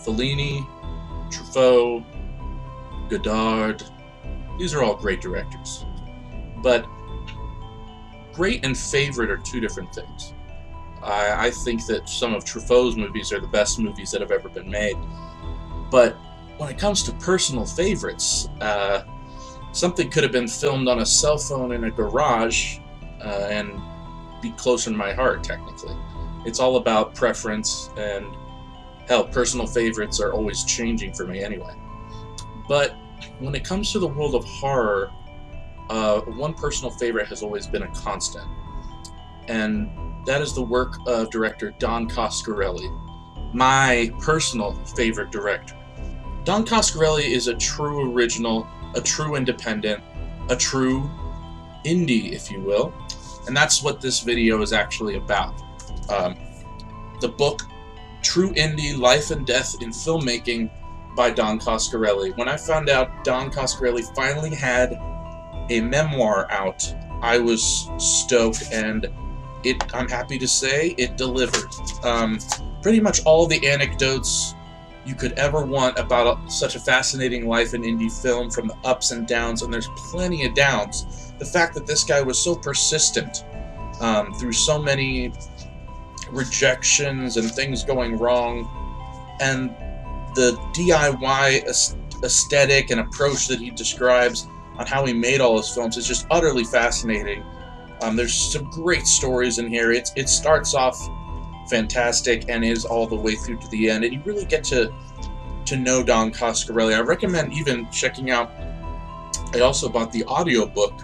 Fellini, Truffaut, Godard, these are all great directors. But great and favorite are two different things. I think that some of Truffaut's movies are the best movies that have ever been made. But when it comes to personal favorites, something could have been filmed on a cell phone in a garage and be closer to my heart, technically. It's all about preference, and hell, personal favorites are always changing for me anyway. But when it comes to the world of horror, one personal favorite has always been a constant, and that is the work of director Don Coscarelli, my personal favorite director. Don Coscarelli is a true original, a true independent, a true indie, if you will, and that's what this video is actually about. The book, True Indie, Life and Death in Filmmaking by Don Coscarelli. When I found out Don Coscarelli finally had a memoir out, I was stoked, and I'm happy to say it delivered. Pretty much all the anecdotes you could ever want about such a fascinating life in indie film, from the ups and downs, and there's plenty of downs. The fact that this guy was so persistent through so many rejections and things going wrong, and the DIY aesthetic and approach that he describes on how he made all his films is just utterly fascinating. There's some great stories in here. It starts off fantastic and is all the way through to the end, and you really get to know Don Coscarelli. I recommend even checking out. I also bought the audiobook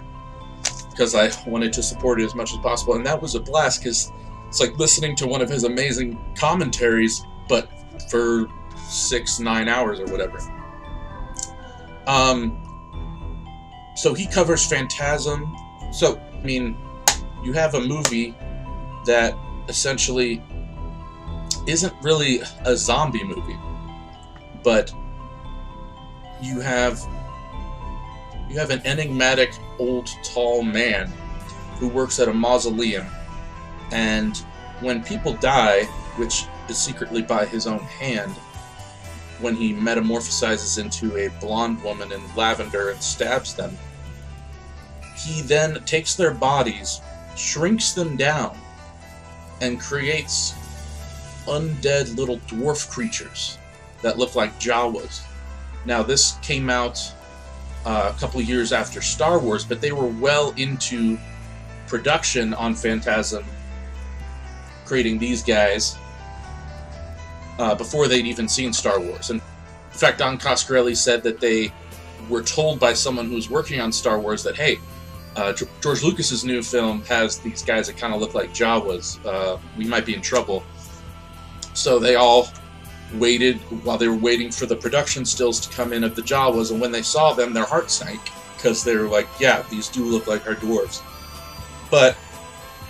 because I wanted to support it as much as possible, and that was a blast because it's like listening to one of his amazing commentaries, but for 6-9 hours or whatever. So he covers Phantasm. So, I mean, you have a movie that essentially isn't really a zombie movie, but you have an enigmatic old tall man who works at a mausoleum, and when people die, which is secretly by his own hand, when he metamorphosizes into a blonde woman in lavender and stabs them, he then takes their bodies, shrinks them down, and creates undead little dwarf creatures that look like Jawas. Now, this came out a couple of years after Star Wars, but they were well into production on Phantasm, creating these guys before they'd even seen Star Wars. And in fact, Don Coscarelli said that they were told by someone who's working on Star Wars that, hey, George Lucas's new film has these guys that kind of look like Jawas. We might be in trouble. So they all waited while they were waiting for the production stills to come in of the Jawas, and when they saw them, their heart sank, because they were like, yeah, these do look like our dwarves. But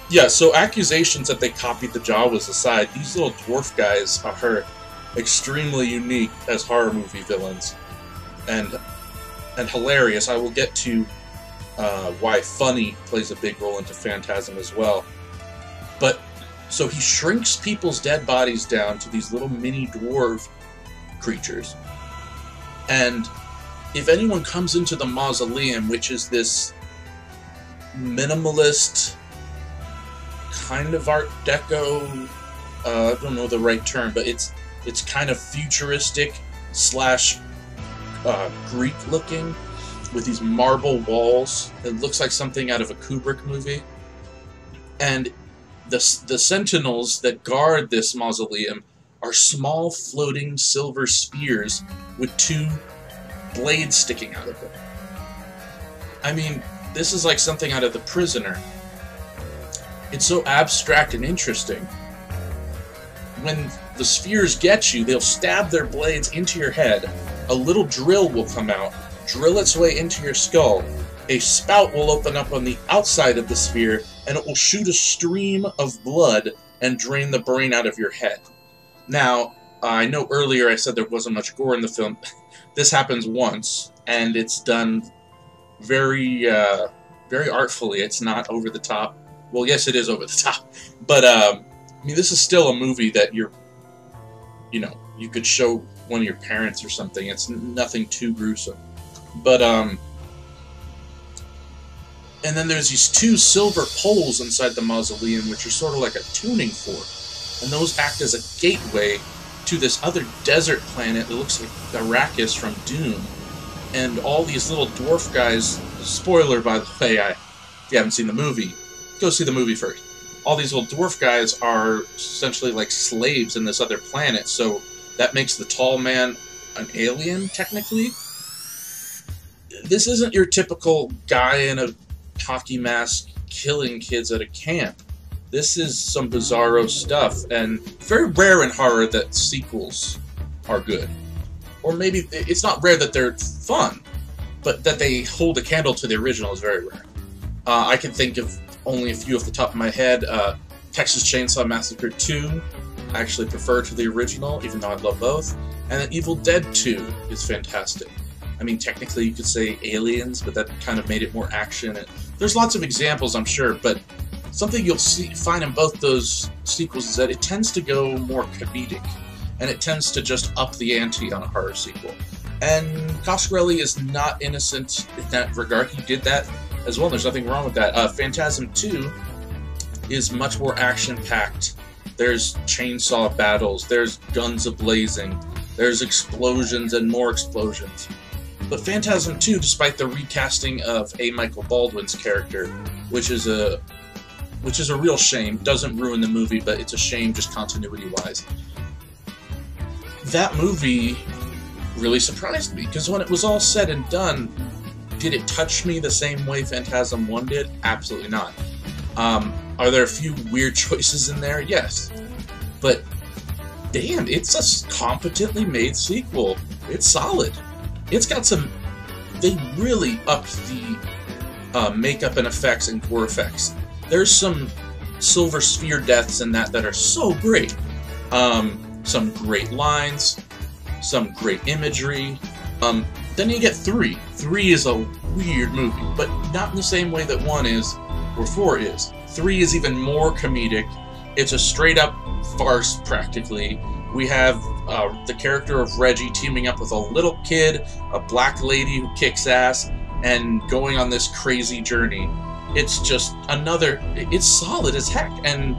yeah, so accusations that they copied the Jawas aside, these little dwarf guys are extremely unique as horror movie villains, and hilarious. I will get to why funny plays a big role into Phantasm as well. But so he shrinks people's dead bodies down to these little mini dwarf creatures, and if anyone comes into the mausoleum, which is this minimalist kind of Art Deco, I don't know the right term, but it's kind of futuristic slash Greek looking, with these marble walls. It looks like something out of a Kubrick movie. And the sentinels that guard this mausoleum are small floating silver spheres with 2 blades sticking out of them. I mean, this is like something out of The Prisoner. It's so abstract and interesting. When the spheres get you, they'll stab their blades into your head. A little drill will come out, drill its way into your skull. A spout will open up on the outside of the sphere, and it will shoot a stream of blood and drain the brain out of your head. Now, I know earlier I said there wasn't much gore in the film. This happens once, and it's done very, very artfully. It's not over the top. Well, yes, it is over the top, but I mean, this is still a movie that you could show one of your parents or something. It's nothing too gruesome. But, and then there's these two silver poles inside the mausoleum, which are sort of like a tuning fork. And those act as a gateway to this other desert planet that looks like Arrakis from Dune. And all these little dwarf guys, spoiler by the way, if you haven't seen the movie, go see the movie first. All these little dwarf guys are essentially like slaves in this other planet, so that makes the tall man an alien, technically. This isn't your typical guy in a hockey mask killing kids at a camp. This is some bizarro stuff, and very rare in horror that sequels are good. Or maybe it's not rare that they're fun, but that they hold a candle to the original is very rare. I can think of only a few off the top of my head. Texas Chainsaw Massacre 2, I actually prefer to the original, even though I love both. And then Evil Dead 2 is fantastic. I mean, technically you could say Aliens, but that kind of made it more action. And there's lots of examples, I'm sure, but something you'll find in both those sequels is that it tends to go more comedic, and it tends to just up the ante on a horror sequel. And Coscarelli is not innocent in that regard. He did that as well. There's nothing wrong with that. Phantasm 2 is much more action-packed. There's chainsaw battles, there's guns a-blazing, there's explosions and more explosions. But Phantasm 2, despite the recasting of A. Michael Baldwin's character, which is a real shame, doesn't ruin the movie, but it's a shame just continuity-wise. That movie really surprised me, because when it was all said and done, did it touch me the same way Phantasm 1 did? Absolutely not. Are there a few weird choices in there? Yes. But, damn, it's a competently made sequel. It's solid. It's got some... They really upped the makeup and effects and gore effects. There's some silver sphere deaths in that are so great. Some great lines, some great imagery. Then you get 3. 3 is a weird movie, but not in the same way that 1 is, or 4 is. 3 is even more comedic. It's a straight-up farce, practically. We have the character of Reggie teaming up with a little kid, a black lady who kicks ass, and going on this crazy journey. It's just another... It's solid as heck, and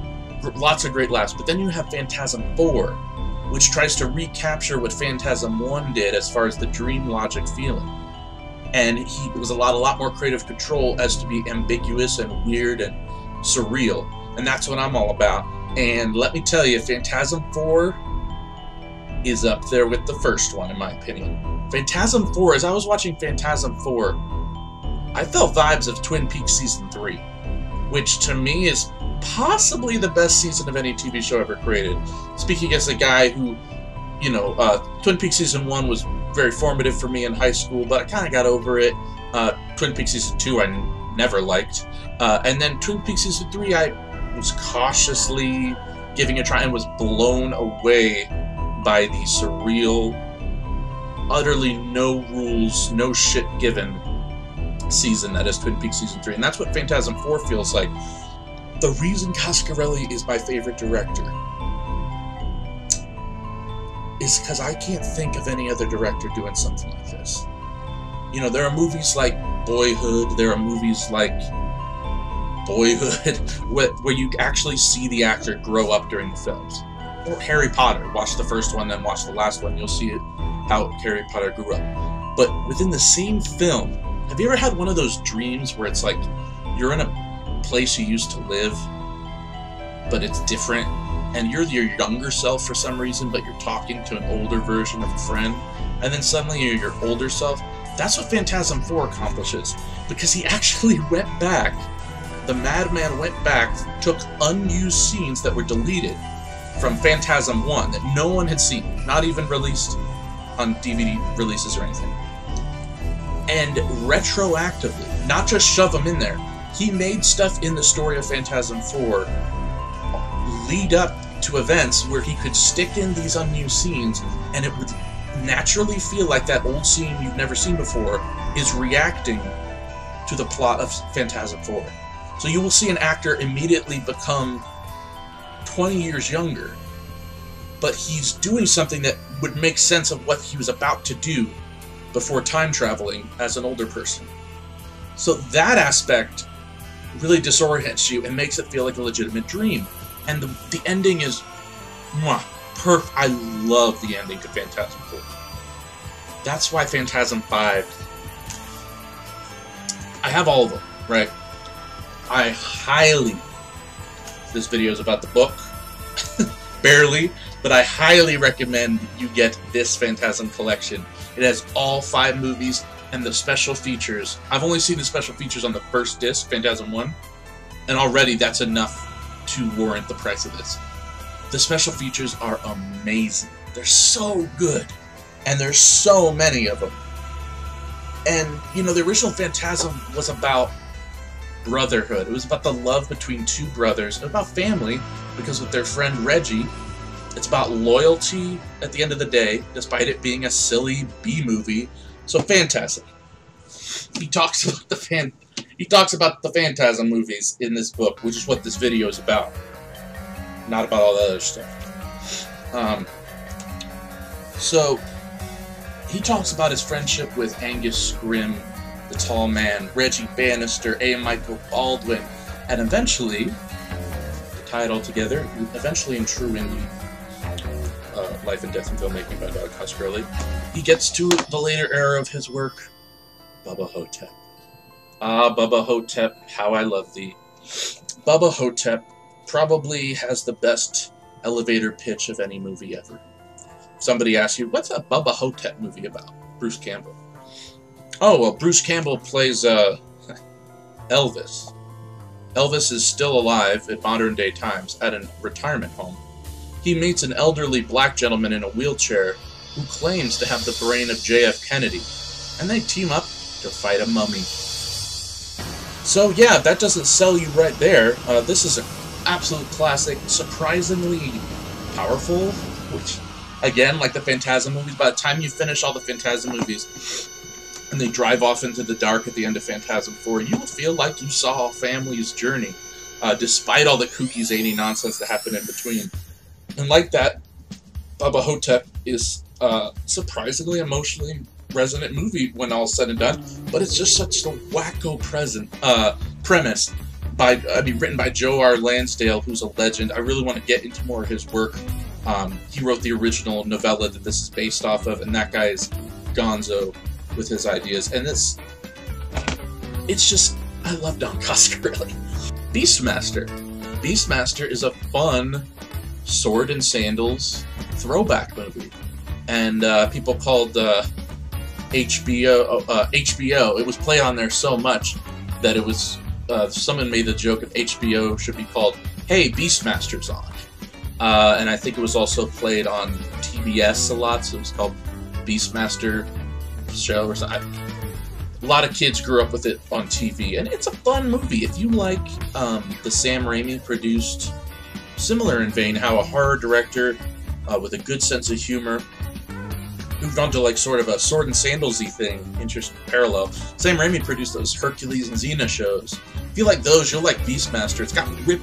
lots of great laughs. But then you have Phantasm 4, which tries to recapture what Phantasm 1 did as far as the dream logic feeling. And it was a lot more creative control as to be ambiguous and weird and surreal. And that's what I'm all about. And let me tell you, Phantasm 4 is up there with the first one, in my opinion. Phantasm 4, as I was watching Phantasm 4, I felt vibes of Twin Peaks Season 3, which to me is possibly the best season of any TV show ever created. Speaking as a guy who, you know, Twin Peaks Season 1 was very formative for me in high school, but I kind of got over it. Twin Peaks Season 2 I never liked. And then Twin Peaks Season 3 I was cautiously giving a try and was blown away by the surreal, utterly no rules, no shit given season that is Twin Peaks Season 3. And that's what Phantasm 4 feels like. The reason Coscarelli is my favorite director is because I can't think of any other director doing something like this. You know, there are movies like Boyhood, there are movies like Boyhood, where you actually see the actor grow up during the films. Or Harry Potter. Watch the first one, then watch the last one. You'll see how Harry Potter grew up. But within the same film, have you ever had one of those dreams where it's like you're in a place you used to live, but it's different, and you're your younger self for some reason, but you're talking to an older version of a friend, and then suddenly you're your older self? That's what Phantasm 4 accomplishes, because he actually went back. The madman went back, took unused scenes that were deleted from Phantasm 1 that no one had seen, not even released on DVD releases or anything, and retroactively, not just shove them in there, he made stuff in the story of Phantasm 4 lead up to events where he could stick in these unused scenes, and it would naturally feel like that old scene you've never seen before is reacting to the plot of Phantasm 4. So you will see an actor immediately become 20 years younger but he's doing something that would make sense of what he was about to do before time traveling as an older person. So that aspect really disorients you and makes it feel like a legitimate dream. And the ending is perfect. I love the ending to Phantasm 4. That's why Phantasm 5, I have all of them, right? I highly, this video is about the book, barely, but I highly recommend you get this Phantasm collection. It has all 5 movies and the special features. I've only seen the special features on the first disc, Phantasm 1, and already that's enough to warrant the price of this. The special features are amazing. They're so good, and there's so many of them. And, you know, the original Phantasm was about brotherhood. It was about the love between 2 brothers, about family, because with their friend Reggie, it's about loyalty at the end of the day, despite it being a silly B-movie. So Phantasm. He talks about the Phantasm movies in this book, which is what this video is about. Not about all the other stuff. So he talks about his friendship with Angus Scrimm, the tall man, Reggie Bannister, A. Michael Baldwin, and eventually, to tie it all together, eventually in true indie, Life and Death in Filmmaking by Don Coscarelli, he gets to the later era of his work, Bubba Hotep. Ah, Bubba Hotep, how I love thee. Bubba Hotep probably has the best elevator pitch of any movie ever. Somebody asks you, what's a Bubba Hotep movie about? Bruce Campbell. Oh, well, Bruce Campbell plays Elvis. Elvis is still alive at modern-day times at a retirement home. He meets an elderly black gentleman in a wheelchair who claims to have the brain of JF Kennedy, and they team up to fight a mummy. So yeah, that doesn't sell you right there. This is an absolute classic, surprisingly powerful, which, again, like the Phantasm movies, by the time you finish all the Phantasm movies, and they drive off into the dark at the end of Phantasm 4, you will feel like you saw a family's journey, despite all the kooky, zany nonsense that happened in between. And like that, Bubba Hotep is a surprisingly emotionally resonant movie when all's said and done, but it's just such a wacko premise. Written by Joe R. Lansdale, who's a legend. I really want to get into more of his work. He wrote the original novella that this is based off of, and that guy is gonzo with his ideas. And it's just, I love Don Coscarelli. Beastmaster. Beastmaster is a fun sword and sandals throwback movie, and people called HBO. It was played on there so much that it was someone made the joke of HBO should be called "Hey, Beastmaster's on," and I think it was also played on TBS a lot, so it was called Beastmaster Show or something. A lot of kids grew up with it on TV, and it's a fun movie if you like the Sam Raimi produced. Similar in vein, how a horror director with a good sense of humor moved on to like sort of a sword and sandals-y thing, interesting parallel. Sam Raimi produced those Hercules and Xena shows. If you like those, you'll like Beastmaster. It's got Rip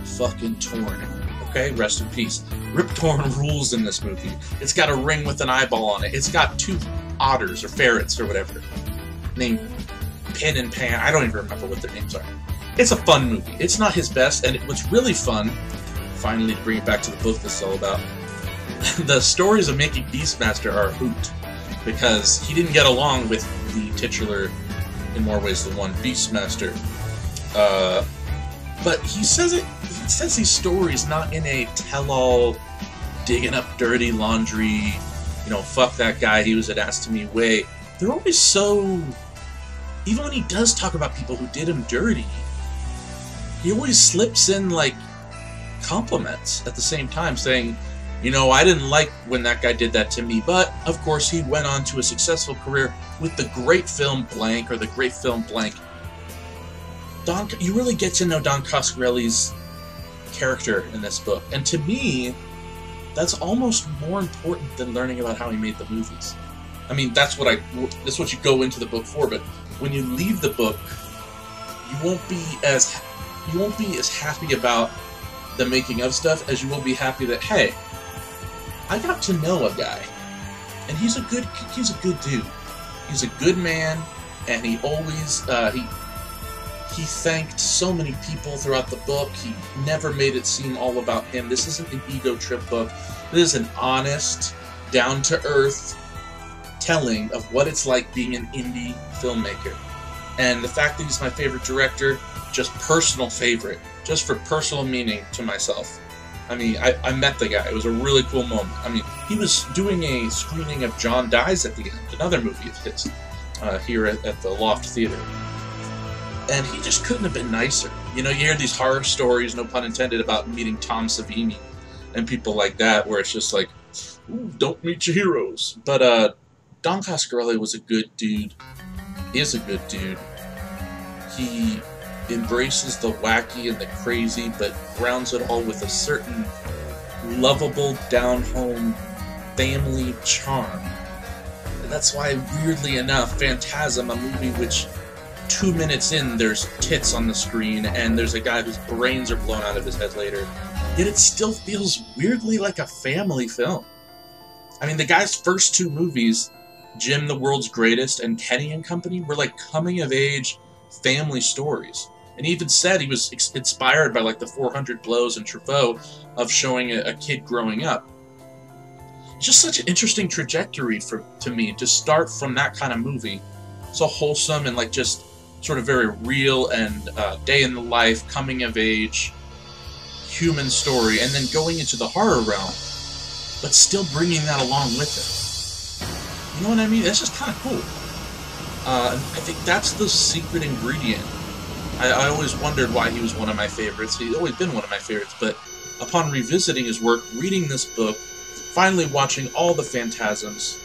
fucking Torn. Okay, rest in peace. Rip Torn rules in this movie. It's got a ring with an eyeball on it. It's got 2 otters or ferrets or whatever named Pin and Pan. I don't even remember what their names are. It's a fun movie. It's not his best, and what's really fun, finally to bring it back to the book this is all about, the stories of making Beastmaster are a hoot, because he didn't get along with the titular, in more ways than one, Beastmaster. But he says these stories not in a tell-all, digging up dirty laundry, you know, fuck that guy, he was an ass to me way. They're always so, even when he does talk about people who did him dirty, he always slips in, like, compliments at the same time, saying, you know, I didn't like when that guy did that to me, but, of course, he went on to a successful career with the great film blank, or the great film blank. You really get to know Don Coscarelli's character in this book, and to me, that's almost more important than learning about how he made the movies. I mean, that's what you go into the book for, but when you leave the book, you won't be as happy about the making of stuff as you will be happy that, hey, I got to know a guy, and he's a good dude. He's a good man, and he always he thanked so many people throughout the book. He never made it seem all about him. This isn't an ego trip book. This is an honest, down-to-earth telling of what it's like being an indie filmmaker. And the fact that he's my favorite director, just personal favorite, just for personal meaning to myself. I mean, I met the guy. It was a really cool moment. I mean, he was doing a screening of John Dies at the End, another movie of his, here at the Loft Theater. And he just couldn't have been nicer. You know, you hear these horror stories, no pun intended, about meeting Tom Savini and people like that, where it's just like, ooh, don't meet your heroes. But Don Coscarelli was a good dude, is a good dude. He embraces the wacky and the crazy, but grounds it all with a certain lovable, down-home family charm. And that's why, weirdly enough, Phantasm, a movie which 2 minutes in, there's tits on the screen, and there's a guy whose brains are blown out of his head later. Yet it still feels weirdly like a family film. I mean, the guy's first 2 movies, Jim the World's Greatest and Kenny and Company, were like coming-of-age family stories. And he even said he was inspired by like the 400 Blows and Truffaut of showing a kid growing up. It's just such an interesting trajectory to me to start from that kind of movie. So wholesome and like just sort of very real and day in the life, coming of age, human story, and then going into the horror realm, but still bringing that along with it. You know what I mean? That's just kind of cool. I think that's the secret ingredient. I always wondered why he was one of my favorites. He's always been one of my favorites, but upon revisiting his work, reading this book, finally watching all the Phantasms,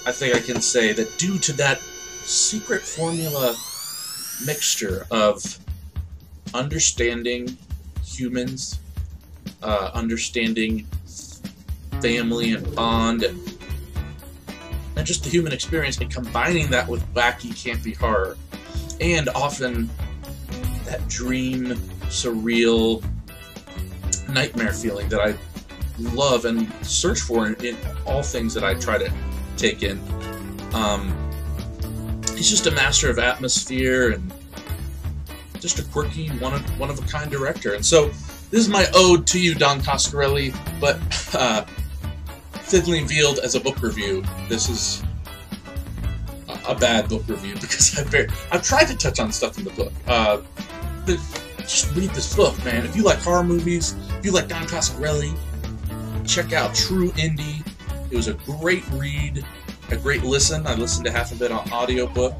I think I can say that due to that secret formula mixture of understanding humans, understanding family and bond, and just the human experience, and combining that with wacky, campy horror, and often that dream, surreal, nightmare feeling that I love and search for in all things that I try to take in. He's just a master of atmosphere and just a quirky, one-of-a-kind director. And so this is my ode to you, Don Coscarelli, but thinly veiled as a book review. This is a bad book review because I've tried to touch on stuff in the book. But just read this book, man. If you like horror movies, if you like Don Coscarelli, check out True Indie. It was a great read, a great listen. I listened to half of it on audiobook.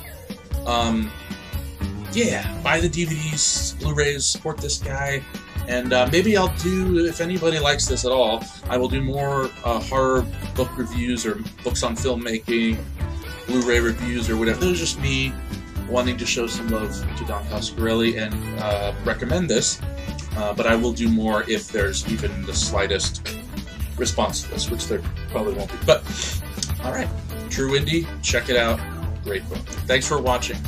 Yeah, buy the DVDs, Blu-rays, support this guy. And maybe I'll do, if anybody likes this at all, I will do more horror book reviews or books on filmmaking, Blu-ray reviews or whatever. It was just me wanting to show some love to Don Coscarelli and recommend this. But I will do more if there's even the slightest response to this, which there probably won't be. But, alright, True Indie, check it out. Great book. Thanks for watching.